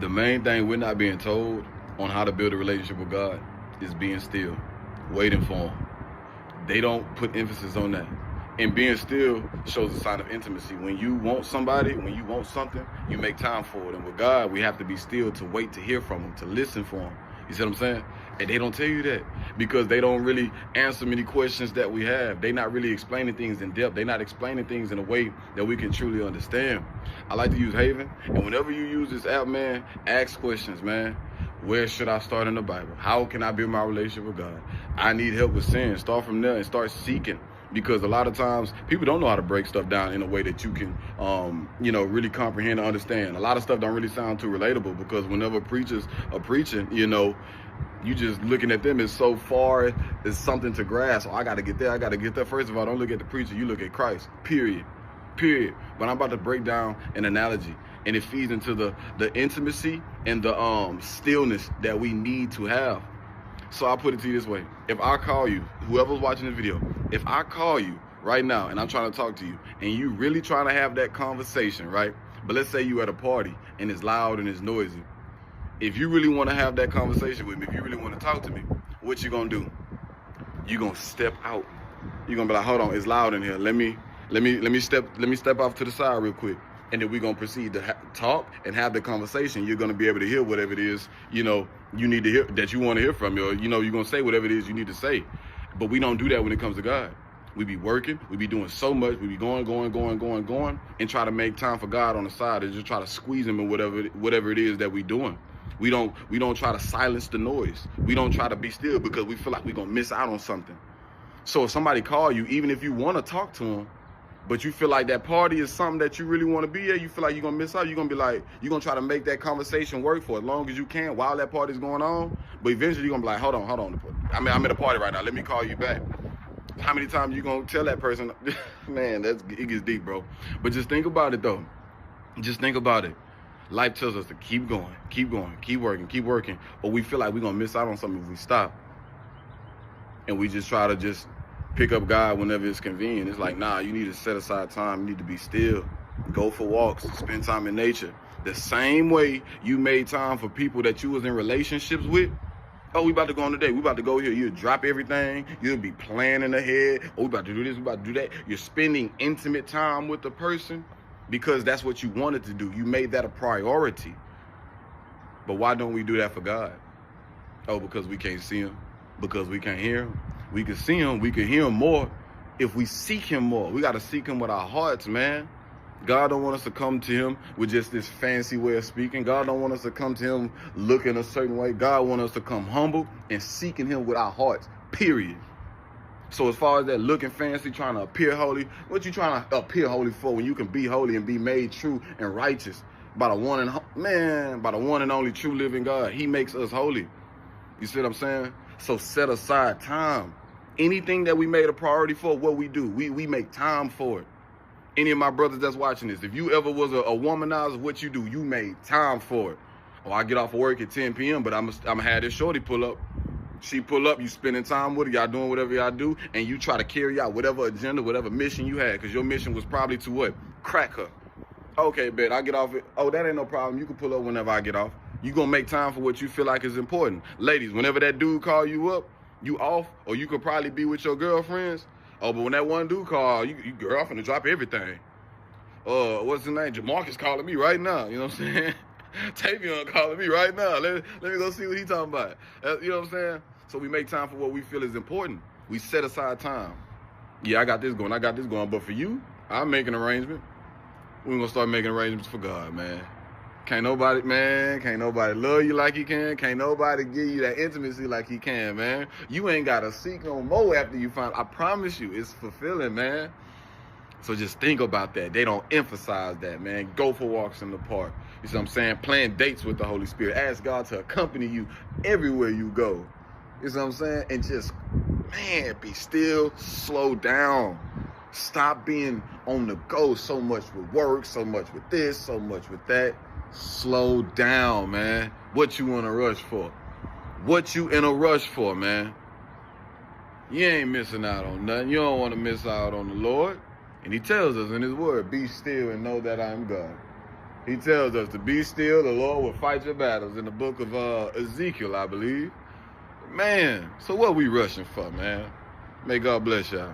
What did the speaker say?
The main thing we're not being told on how to build a relationship with God is being still, waiting for Him. They don't put emphasis on that. And being still shows a sign of intimacy. When you want somebody, when you want something, you make time for it. And with God, we have to be still to wait to hear from Him, to listen for Him. You see what I'm saying? And they don't tell you that because they don't really answer many questions that we have. They're not really explaining things in depth. They're not explaining things in a way that we can truly understand. I like to use Haven. And whenever you use this app, man, ask questions, man. Where should I start in the Bible? How can I build my relationship with God? I need help with sin. Start from there and start seeking. Because a lot of times people don't know how to break stuff down in a way that you can, really comprehend and understand. A lot of stuff don't really sound too relatable because whenever preachers are preaching, you just looking at them is so far, it's something to grasp. Oh, I got to get there. I got to get there. First of all, don't look at the preacher. You look at Christ, period. But I'm about to break down an analogy, and it feeds into the intimacy and the stillness that we need to have. So I'll put it to you this way. If I call you, whoever's watching this video, if I call you right now and I'm trying to talk to you and you really trying to have that conversation, right? But let's say you at a party and it's loud and it's noisy. If you really want to have that conversation with me, if you really want to talk to me, what you gonna do? You gonna step out. You're gonna be like, hold on, it's loud in here. Let me step off to the side real quick. And then we're going to proceed to talk and have the conversation. You're going to be able to hear whatever it is, you need to hear, that you want to hear from me. Or, you're going to say whatever it is you need to say. But we don't do that when it comes to God. We be working. We be doing so much. We be going, and try to make time for God on the side and just try to squeeze Him in whatever it is that we doing. We don't try to silence the noise. We don't try to be still because we feel like we're going to miss out on something. So if somebody call you, even if you want to talk to them, but you feel like that party is something that you really want to be at, you feel like you're going to miss out, you're going to be like, you're going to try to make that conversation work for as long as you can while that party's going on. But eventually you're going to be like, hold on. I'm at a party right now. Let me call you back. How many times you going to tell that person? Man, it gets deep, bro. But just think about it, though. Just think about it. Life tells us to keep going, keep working. Or we feel like we're going to miss out on something if we stop. And we just try to just pick up God whenever it's convenient. It's like, nah, you need to set aside time. You need to be still. Go for walks. Spend time in nature. The same way you made time for people that you was in relationships with. Oh, we about to go on today. We about to go here. You'll drop everything. You'll be planning ahead. Oh, we about to do this. We about to do that. You're spending intimate time with the person because that's what you wanted to do. You made that a priority. But why don't we do that for God? Oh, because we can't see Him. Because we can't hear Him. We can see Him, we can hear Him more if we seek Him more. We got to seek Him with our hearts, man. God don't want us to come to Him with just this fancy way of speaking. God don't want us to come to Him looking a certain way. God wants us to come humble and seeking Him with our hearts, period. So as far as that looking fancy, trying to appear holy, what you trying to appear holy for when you can be holy and be made true and righteous by the one and only true living God? He makes us holy. You see what I'm saying? So set aside time. Anything that we made a priority for, what we do, we make time for it. Any of my brothers that's watching this, if you ever was a womanizer, what you do, you made time for it. Oh, I get off of work at 10 p.m., but I'm gonna have this shorty pull up. She pull up, you spending time with her, y'all doing whatever y'all do, and you try to carry out whatever agenda, whatever mission you had, because your mission was probably to what? Crack her. Okay, bet, I get off it. Oh, that ain't no problem. You can pull up whenever I get off. You gonna make time for what you feel like is important. Ladies, whenever that dude call you up, you off, or you could probably be with your girlfriends. Oh, but when that one dude call, you girl, I'm finna drop everything. What's his name? Jamarcus calling me right now. You know what I'm saying? Tavion calling me right now. Let me go see what he talking about. You know what I'm saying? So we make time for what we feel is important. We set aside time. Yeah, I got this going. But for you, I'm making an arrangement. We're gonna start making arrangements for God, man. Can't nobody love you like He can. Can't nobody give you that intimacy like He can, man. You ain't gotta seek no more after you find. I promise you, it's fulfilling, man. So just think about that. They don't emphasize that, man. Go for walks in the park. You see what I'm saying? Plan dates with the Holy Spirit. Ask God to accompany you everywhere you go. You see what I'm saying? And just, man, be still, slow down. Stop being on the go so much with work, so much with this, so much with that. Slow down, man. What you in a rush for? What you in a rush for, man? You ain't missing out on nothing. You don't want to miss out on the Lord. And He tells us in His word, be still and know that I am God. He tells us to be still, the Lord will fight your battles in the book of Ezekiel, I believe. Man, so what we rushing for, man? May God bless y'all.